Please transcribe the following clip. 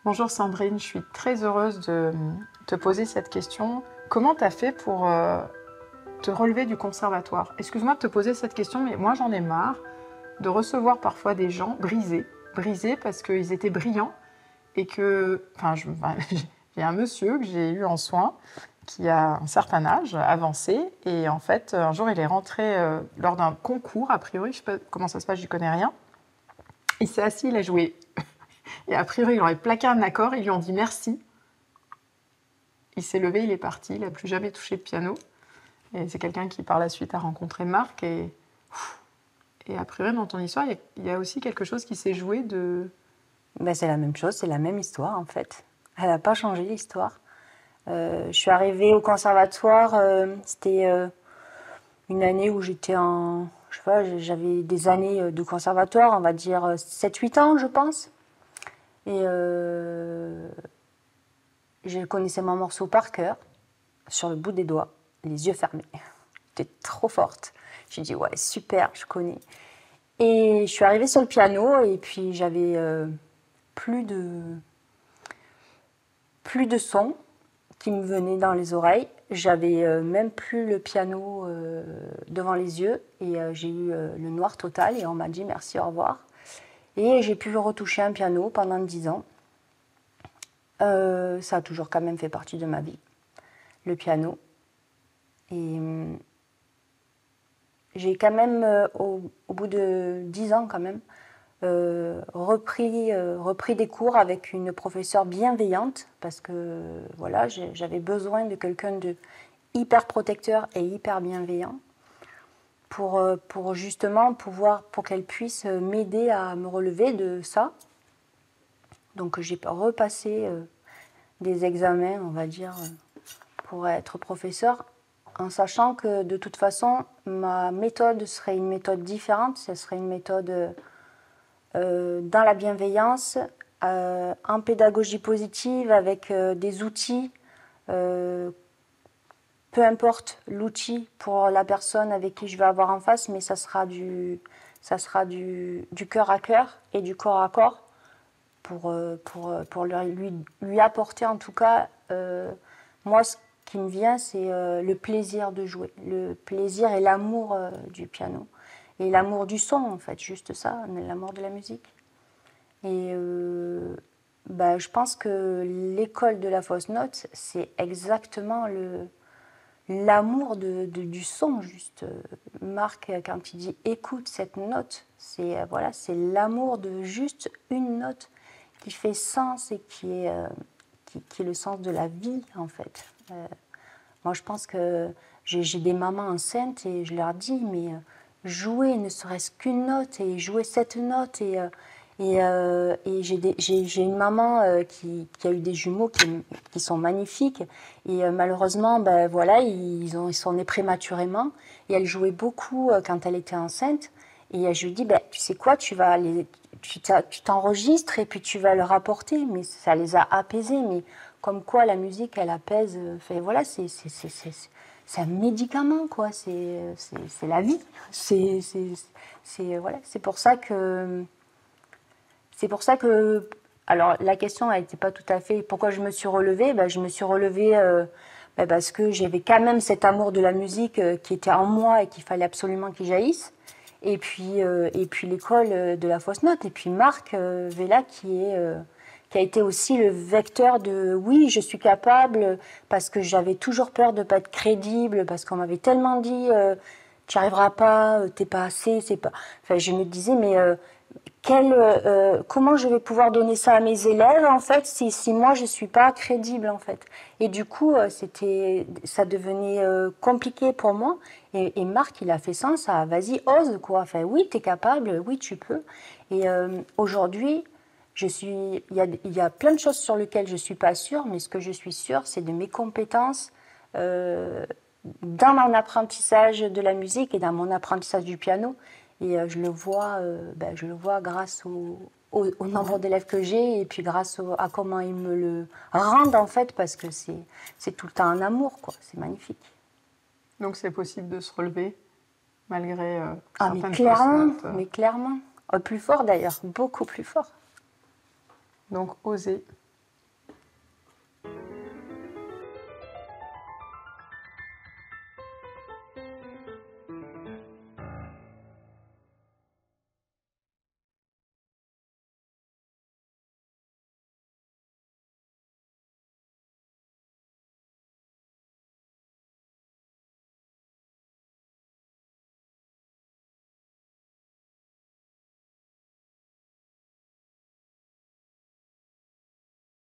Bonjour Sandrine, je suis très heureuse de te poser cette question. Comment tu as fait pour te relever du conservatoire? Excuse-moi de te poser cette question, mais moi j'en ai marre de recevoir parfois des gens brisés parce qu'ils étaient brillants et que, j'ai un monsieur que j'ai eu en soins qui a un certain âge avancé et en fait un jour il est rentré lors d'un concours, a priori, je sais pas comment ça se passe, j'y connais rien. Il s'est assis, il a joué et a priori il aurait plaqué un accord, ils lui ont dit merci. Il s'est levé, il est parti, il n'a plus jamais touché de piano. Et c'est quelqu'un qui par la suite a rencontré Marc et a priori dans ton histoire il y a aussi quelque chose qui s'est joué de... Ben, c'est la même chose, c'est la même histoire en fait. Elle n'a pas changé l'histoire. Je suis arrivée au conservatoire, c'était une année où j'étais en... Je sais pas, j'avais des années de conservatoire, on va dire 7-8 ans je pense. Et je connaissais mon morceau par cœur, sur le bout des doigts, les yeux fermés. J'étais trop forte. J'ai dit ouais super, je connais. Et je suis arrivée sur le piano et puis j'avais plus de plus de son qui me venait dans les oreilles. J'avais même plus le piano devant les yeux et j'ai eu le noir total et on m'a dit merci, au revoir. Et j'ai pu retoucher un piano pendant 10 ans. Ça a toujours quand même fait partie de ma vie, le piano. Et j'ai quand même, au bout de 10 ans quand même, repris des cours avec une professeure bienveillante parce que voilà, j'avais besoin de quelqu'un de hyper protecteur et hyper bienveillant pour justement pouvoir, pour qu'elle puisse m'aider à me relever de ça. Donc j'ai repassé des examens, on va dire, pour être professeur, en sachant que de toute façon, ma méthode serait une méthode différente, ce serait une méthode dans la bienveillance, en pédagogie positive, avec des outils, peu importe l'outil pour la personne avec qui je vais avoir en face, mais ça sera du cœur à cœur et du corps à corps pour lui apporter en tout cas, moi ce qui me vient c'est le plaisir de jouer, le plaisir et l'amour du piano et l'amour du son en fait, juste ça, l'amour de la musique. Et je pense que l'école de la fausse note, c'est exactement l'amour du son, juste. Marc, quand il dit écoute cette note, voilà, c'est l'amour de juste une note qui fait sens et qui est le sens de la vie, en fait. Moi, je pense que j'ai des mamans enceintes et je leur dis, mais jouer ne serait-ce qu'une note et jouer cette note. Et j'ai une maman qui a eu des jumeaux qui sont magnifiques. Et malheureusement, ben, voilà, ils sont nés prématurément. Et elle jouait beaucoup quand elle était enceinte. Et je lui dis, ben, tu sais quoi, tu t'enregistres et puis tu vas leur apporter. Mais ça les a apaisés. Mais comme quoi la musique, elle apaise. Fait, voilà, c'est un médicament, quoi. C'est la vie. Voilà. C'est pour ça que. Alors, la question n'était pas tout à fait pourquoi je me suis relevée. Ben, je me suis relevée parce que j'avais quand même cet amour de la musique qui était en moi et qu'il fallait absolument qu'il jaillisse. Et puis l'école de la fausse note. Et puis Marc Vella qui a été aussi le vecteur de oui, je suis capable, parce que j'avais toujours peur de ne pas être crédible, parce qu'on m'avait tellement dit tu n'y arriveras pas, t'es pas assez, c'est pas. Enfin, je me disais, mais comment je vais pouvoir donner ça à mes élèves en fait si moi je suis pas crédible en fait. Et du coup ça devenait compliqué pour moi et Marc il a fait ça vas-y ose quoi, enfin oui t'es capable, oui tu peux. Et aujourd'hui il y a plein de choses sur lesquelles je suis pas sûre, mais ce que je suis sûre c'est de mes compétences dans mon apprentissage de la musique et dans mon apprentissage du piano. Et je le vois grâce au nombre d'élèves que j'ai et puis grâce à comment ils me le rendent en fait, parce que c'est tout le temps un amour, quoi. C'est magnifique. Donc c'est possible de se relever malgré Ah certaines fausses notes. mais clairement. Plus fort d'ailleurs, beaucoup plus fort. Donc oser.